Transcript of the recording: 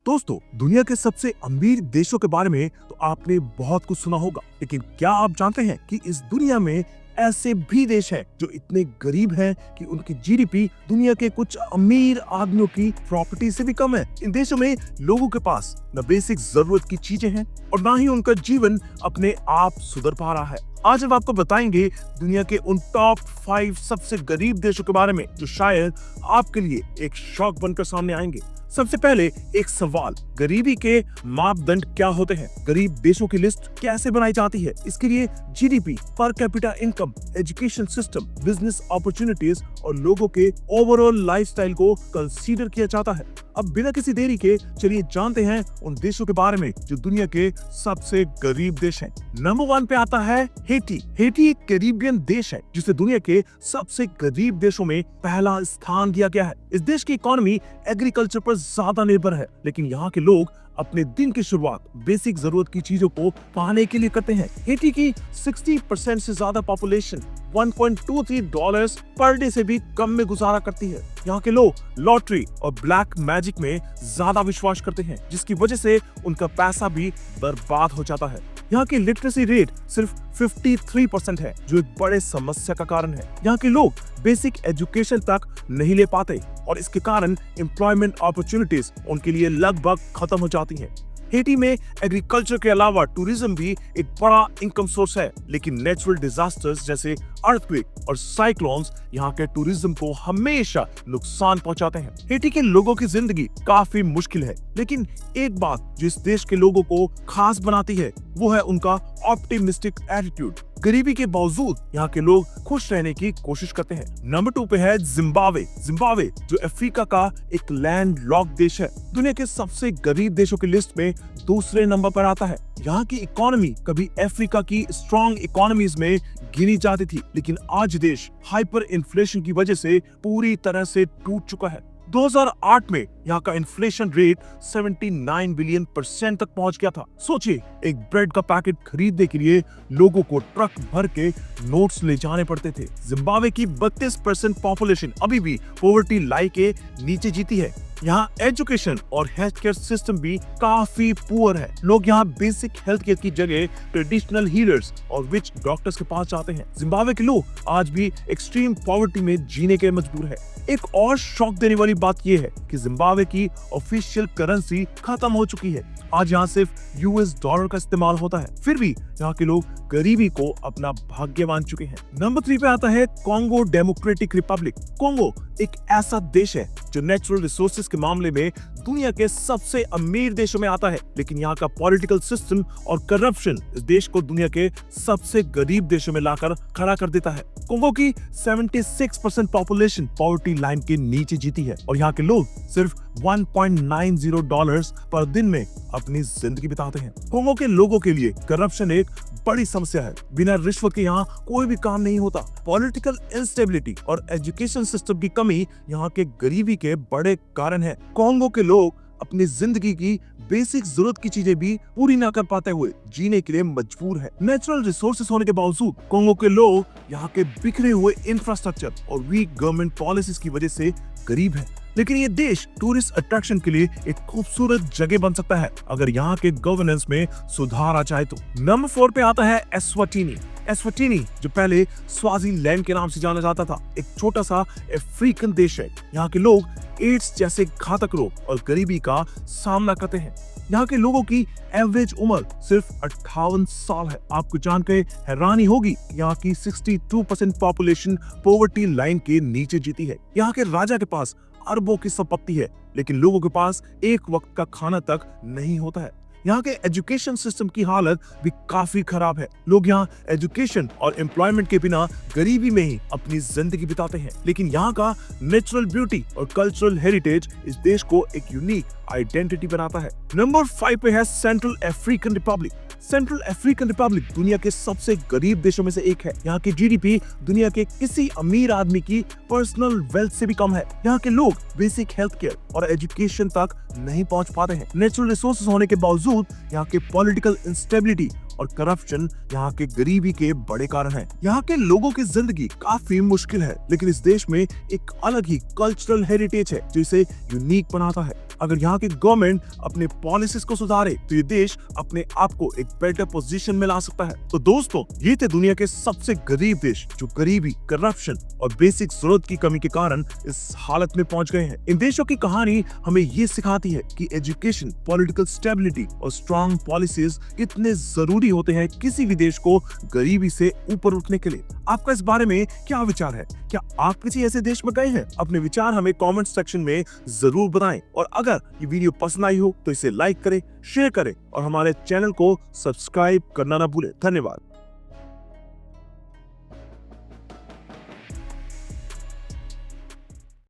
दोस्तों, दुनिया के सबसे अमीर देशों के बारे में तो आपने बहुत कुछ सुना होगा, लेकिन क्या आप जानते हैं कि इस दुनिया में ऐसे भी देश हैं जो इतने गरीब हैं कि उनकी जीडीपी दुनिया के कुछ अमीर आदमियों की प्रॉपर्टी से भी कम है। इन देशों में लोगों के पास न बेसिक जरूरत की चीजें हैं और ना ही उनका जीवन अपने आप सुधर पा रहा है। आज हम आपको बताएंगे दुनिया के उन टॉप 5 सबसे गरीब देशों के बारे में जो शायद आपके लिए एक शौक बनकर सामने आएंगे। सबसे पहले एक सवाल, गरीबी के मापदंड क्या होते हैं? गरीब देशों की लिस्ट कैसे बनाई जाती है? इसके लिए GDP, per capita income, education system, business opportunities और लोगों के ओवरऑल लाइफस्टाइल को कंसीडर किया जाता है। अब बिना किसी देरी के चलिए जानते हैं उन देशों के बारे में जो दुनिया के सबसे गरीब देश हैं। नंबर 1 पे आता है हेटी। हेटी एक कैरिबियन देश है जिसे दुनिया के सबसे गरीब देशों में पहला स्थान दिया गया है। इस देश की इकोनॉमी एग्रीकल्चर पर ज्यादा निर्भर है, लेकिन यहाँ के लोग अपने दिन की शुरुआत बेसिक जरूरत की चीजों को पाने के लिए करते हैं। हेटी की 60% से ज्यादा पॉपुलेशन $1.23 पर डे से भी कम में गुजारा करती है। यहाँ के लोग लॉटरी और ब्लैक मैजिक में ज्यादा विश्वास करते हैं, जिसकी वजह से उनका पैसा भी बर्बाद हो जाता है। यहाँ की लिटरेसी रेट सिर्फ 53% है, जो एक बड़े समस्या का कारण है। यहाँ के लोग बेसिक एजुकेशन तक नहीं ले पाते और इसके कारण एम्प्लॉयमेंट अपॉर्चुनिटीज उनके लिए लगभग खत्म हो जाती हैं। हेटी में एग्रीकल्चर के अलावा टूरिज्म भी एक बड़ा इनकम सोर्स है, लेकिन नेचुरल डिजास्टर्स जैसे अर्थक्वेक और साइक्लोन्स यहाँ के टूरिज्म को हमेशा नुकसान पहुंचाते हैं। हेटी के लोगों की जिंदगी काफी मुश्किल है, लेकिन एक बात जो इस देश के लोगों को खास बनाती है वो है उनका ऑप्टिमिस्टिक एटीट्यूड। गरीबी के बावजूद यहाँ के लोग खुश रहने की कोशिश करते हैं। नंबर 2 पे है जिम्बाब्वे। जिम्बाब्वे जो अफ्रीका का एक लैंड लॉक देश है, दुनिया के सबसे गरीब देशों की लिस्ट में दूसरे नंबर पर आता है। यहाँ की इकोनॉमी कभी अफ्रीका की स्ट्रॉन्ग इकोनॉमीज में गिनी जाती थी, लेकिन आज देश हाइपर इन्फ्लेशन की वजह से पूरी तरह से टूट चुका है। 2008 में यहाँ का इन्फ्लेशन रेट 79 बिलियन % तक पहुंच गया था। सोचिए, एक ब्रेड का पैकेट खरीदने के लिए लोगों को ट्रक भर के नोट्स ले जाने पड़ते थे। जिम्बाब्वे की 32% पॉपुलेशन अभी भी पॉवर्टी लाइन के नीचे जीती है। यहाँ एजुकेशन और हेल्थ केयर सिस्टम भी काफी पुअर है। लोग यहाँ बेसिक हेल्थ केयर की जगह ट्रेडिशनल हीलर्स और विच डॉक्टर्स के पास जाते हैं। जिम्बाब्वे के लोग आज भी एक्सट्रीम पॉवर्टी में जीने के मजबूर है। एक और शॉक देने वाली बात यह है कि जिम्बाब्वे की ऑफिशियल करेंसी खत्म हो चुकी है। आज यहाँ सिर्फ यूएस डॉलर का इस्तेमाल होता है, फिर भी यहाँ के लोग गरीबी को अपना भाग्य मान चुके हैं। नंबर 3 पे आता है कॉन्गो डेमोक्रेटिक रिपब्लिक। कॉन्गो एक ऐसा देश है जो नेचुरल रिसोर्सेज के मामले में दुनिया के सबसे अमीर देशों में आता है, लेकिन यहाँ का पॉलिटिकल सिस्टम और करप्शन इस देश को दुनिया के सबसे गरीब देशों में लाकर खड़ा कर देता है। कॉन्गो की 76% पॉपुलेशन पॉवर्टी लाइन के नीचे जीती है और यहाँ के लोग सिर्फ $1.90 पर दिन में अपनी जिंदगी बिताते हैं। कॉन्गो के लोगों के लिए करप्शन एक बड़ी समस्या है। बिना रिश्वत के यहाँ कोई भी काम नहीं होता। पॉलिटिकल इंस्टेबिलिटी और एजुकेशन सिस्टम की कमी यहाँ के गरीबी के बड़े कारण है। कॉन्गो के लोग अपनी जिंदगी की बेसिक जरूरत की चीजें भी पूरी ना कर पाते हुए जीने के लिए मजबूर है। नेचुरल रिसोर्सेज होने के बावजूद कॉन्गो के लोग यहाँ के बिखरे हुए इंफ्रास्ट्रक्चर और वीक गवर्नमेंट पॉलिसीज की वजह से गरीब है, लेकिन ये देश टूरिस्ट अट्रैक्शन के लिए एक खूबसूरत जगह बन सकता है अगर यहाँ के गवर्नेंस में सुधार आ जाए तो। नंबर 4 पे आता है एस्वाटिनी। एस्वाटिनी जो पहले स्वाजीलैंड के नाम से जाना जाता था, एक छोटा सा अफ्रीकन देश है। यहाँ के लोग एड्स जैसे घातक रोग और गरीबी का सामना करते हैं। यहाँ के लोगों की एवरेज उम्र सिर्फ 58 साल है। आपको जानकर हैरानी होगी, यहाँ की 62% पॉपुलेशन पॉवर्टी लाइन के नीचे जीती है। यहाँ के राजा के पास अरबों की संपत्ति है, लेकिन लोगों के पास एक वक्त का खाना तक नहीं होता है। यहाँ के एजुकेशन सिस्टम की हालत भी काफी खराब है। लोग यहाँ एजुकेशन और एम्प्लॉयमेंट के बिना गरीबी में ही अपनी जिंदगी बिताते हैं, लेकिन यहाँ का नेचुरल ब्यूटी और कल्चरल हेरिटेज इस देश को एक यूनिक आइडेंटिटी बनाता है। नंबर 5 पे है central African Republic. Central African Republic दुनिया के सबसे गरीब देशों में से एक है। यहाँ की जीडीपी दुनिया के किसी अमीर आदमी की पर्सनल वेल्थ से भी कम है। यहाँ के लोग बेसिक हेल्थ केयर और एजुकेशन तक नहीं पहुँच पाते हैं। नेचुरल रिसोर्सेज होने के बावजूद यहाँ के पॉलिटिकल इंस्टेबिलिटी और करप्शन यहाँ के गरीबी के बड़े कारण हैं। यहाँ के लोगों की जिंदगी काफी मुश्किल है, लेकिन इस देश में एक अलग ही कल्चरल हेरिटेज है जो इसे यूनिक बनाता है। अगर यहाँ की गवर्नमेंट अपने पॉलिसीज को सुधारे तो ये देश अपने आप को एक बेटर पोजीशन में ला सकता है। तो दोस्तों, ये थे दुनिया के सबसे गरीब देश जो गरीबी, करप्शन और बेसिक जरूरत की कमी के कारण इस हालत में पहुंच गए हैं। इन देशों की कहानी हमें ये सिखाती है कि एजुकेशन, पॉलिटिकल स्टेबिलिटी और स्ट्रॉन्ग पॉलिसीज कितने जरूरी होते हैं किसी भी देश को गरीबी से ऊपर उठने के लिए। आपका इस बारे में क्या विचार है? क्या आप किसी ऐसे देश में गए हैं? अपने विचार हमें कमेंट सेक्शन में जरूर बताएं। और अगर ये वीडियो पसंद आई हो तो इसे लाइक करें, शेयर करें और हमारे चैनल को सब्सक्राइब करना ना भूलें। धन्यवाद।